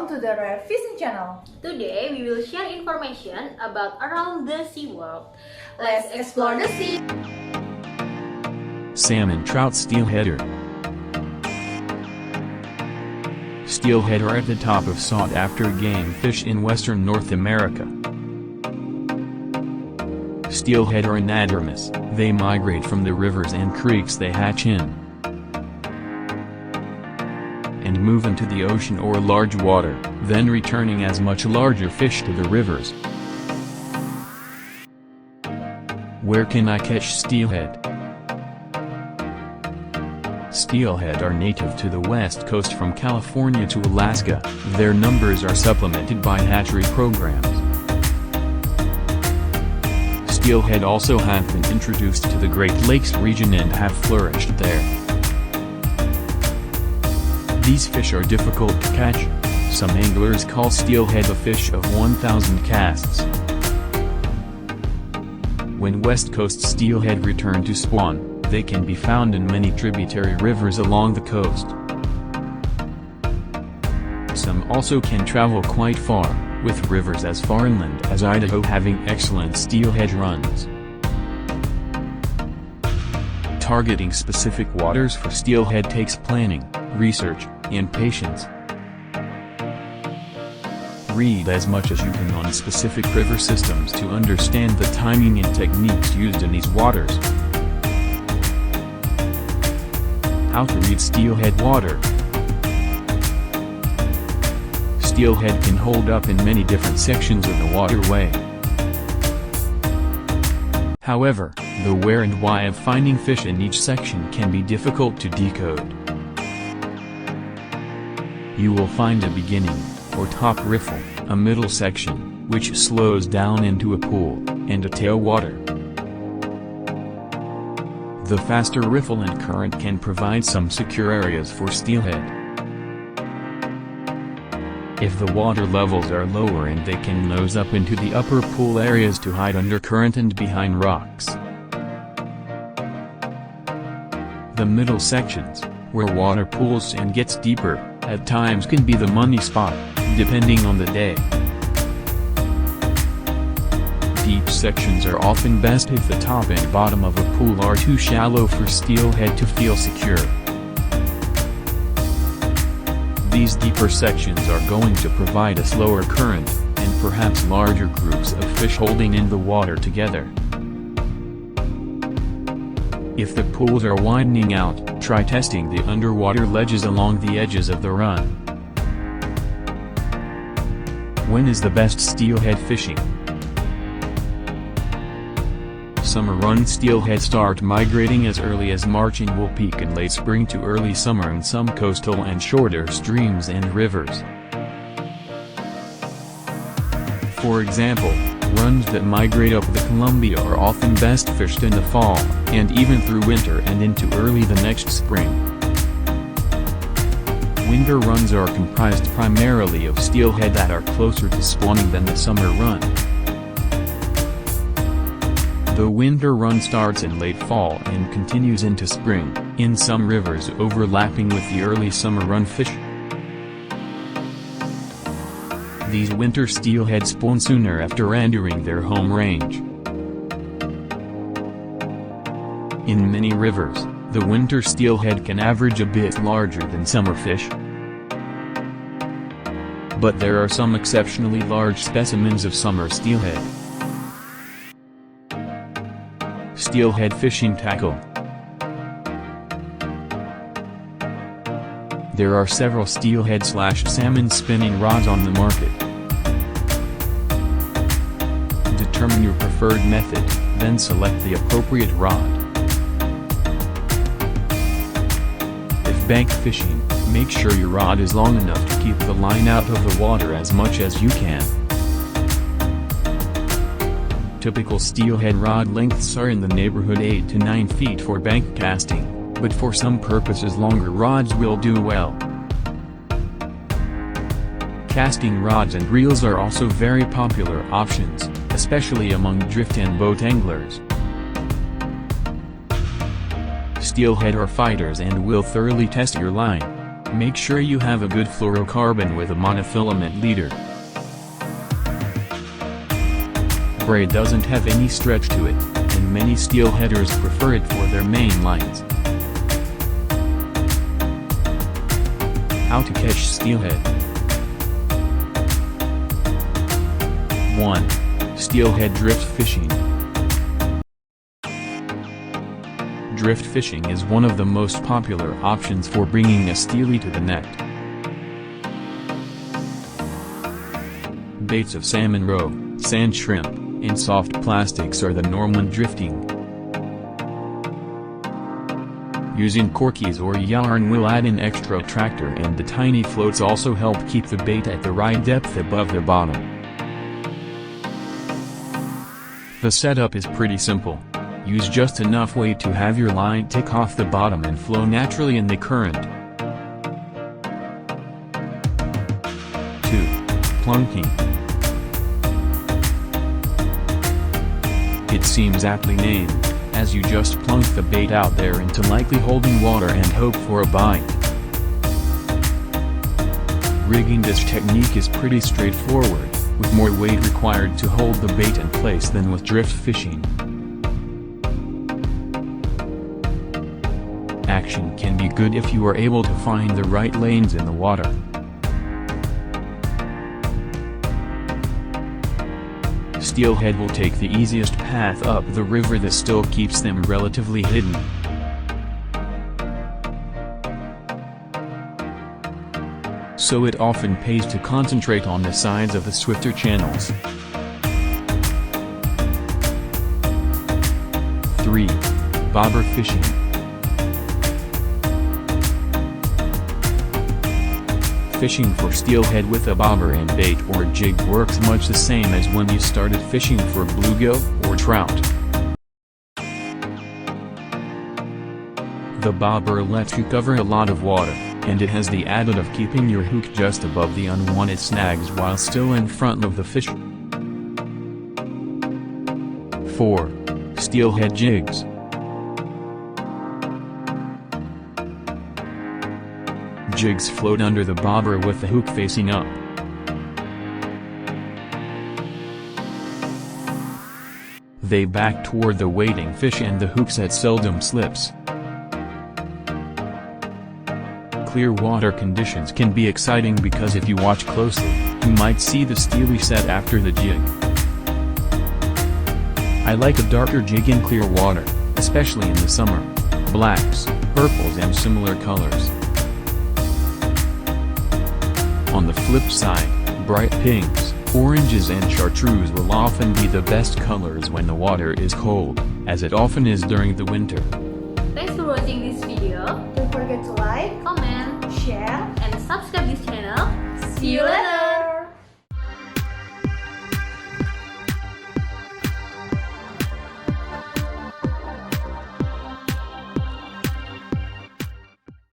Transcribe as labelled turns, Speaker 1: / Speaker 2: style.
Speaker 1: welcome to the Rare Fishing Channel.
Speaker 2: Today we will share information about around the sea world.
Speaker 1: Let's explore the sea.
Speaker 3: Salmon Trout Steelheader. Steelhead are at the top of sought-after game fish in western North America. Steelhead are anadromous, they migrate from the rivers and creeks they hatch in, and move into the ocean or large water, then returning as much larger fish to the rivers. Where can I catch steelhead? Steelhead are native to the west coast from California to Alaska. Their numbers are supplemented by hatchery programs. Steelhead also have been introduced to the Great Lakes region and have flourished there. These fish are difficult to catch. Some anglers call steelhead a fish of 1,000 casts. When west coast steelhead return to spawn, they can be found in many tributary rivers along the coast. Some also can travel quite far, with rivers as far inland as Idaho having excellent steelhead runs. Targeting specific waters for steelhead takes planning, research, and patience. Read as much as you can on specific river systems to understand the timing and techniques used in these waters. How to read steelhead water. Steelhead can hold up in many different sections of the waterway. However, the where and why of finding fish in each section can be difficult to decode. You will find a beginning, or top riffle, a middle section, which slows down into a pool, and a tailwater. The faster riffle and current can provide some secure areas for steelhead. If the water levels are lower and they can nose up into the upper pool areas to hide under current and behind rocks. The middle sections, where water pools and gets deeper, at times can be the money spot, depending on the day. Deep sections are often best if the top and bottom of a pool are too shallow for steelhead to feel secure. These deeper sections are going to provide a slower current, and perhaps larger groups of fish holding in the water together. If the pools are widening out, try testing the underwater ledges along the edges of the run. When is the best steelhead fishing? Summer run steelhead start migrating as early as March and will peak in late spring to early summer in some coastal and shorter streams and rivers. For example, runs that migrate up the Columbia are often best fished in the fall, and even through winter and into early the next spring. Winter runs are comprised primarily of steelhead that are closer to spawning than the summer run. The winter run starts in late fall and continues into spring, in some rivers overlapping with the early summer run fish. These winter steelhead spawn sooner after entering their home range. In many rivers, the winter steelhead can average a bit larger than summer fish. But there are some exceptionally large specimens of summer steelhead. Steelhead fishing tackle. There are several steelhead/salmon spinning rods on the market. Determine your preferred method, then select the appropriate rod. If bank fishing, make sure your rod is long enough to keep the line out of the water as much as you can. Typical steelhead rod lengths are in the neighborhood 8 to 9 feet for bank casting, but for some purposes longer rods will do well. Casting rods and reels are also very popular options, especially among drift and boat anglers. Steelhead are fighters and will thoroughly test your line. Make sure you have a good fluorocarbon with a monofilament leader. Braid doesn't have any stretch to it, and many steelheaders prefer it for their main lines. How to catch steelhead. 1. Steelhead drift fishing. Drift fishing is one of the most popular options for bringing a steely to the net. Baits of salmon roe, sand shrimp, and soft plastics are the norm when drifting. Using corkies or yarn will add an extra attractor, and the tiny floats also help keep the bait at the right depth above the bottom. The setup is pretty simple. Use just enough weight to have your line tick off the bottom and flow naturally in the current. 2. Plunking. It seems aptly named, as you just plunk the bait out there into likely holding water and hope for a bite. Rigging this technique is pretty straightforward, with more weight required to hold the bait in place than with drift fishing. Action can be good if you are able to find the right lanes in the water. Steelhead will take the easiest path up the river that still keeps them relatively hidden. So it often pays to concentrate on the sides of the swifter channels. 3. Bobber fishing. Fishing for steelhead with a bobber and bait or jig works much the same as when you started fishing for bluegill or trout. The bobber lets you cover a lot of water, and it has the added of keeping your hook just above the unwanted snags while still in front of the fish. 4. Steelhead jigs. Jigs float under the bobber with the hook facing up. They back toward the waiting fish and the hook set seldom slips. Clear water conditions can be exciting because if you watch closely, you might see the steely set after the jig. I like a darker jig in clear water, especially in the summer. Blacks, purples and similar colors. On the flip side, bright pinks, oranges and chartreuse will often be the best colors when the water is cold, as it often is during the winter.
Speaker 2: Thanks for watching this video.
Speaker 1: Don't forget to like,
Speaker 2: Comment,
Speaker 1: share,
Speaker 2: and subscribe this channel.
Speaker 1: see you later!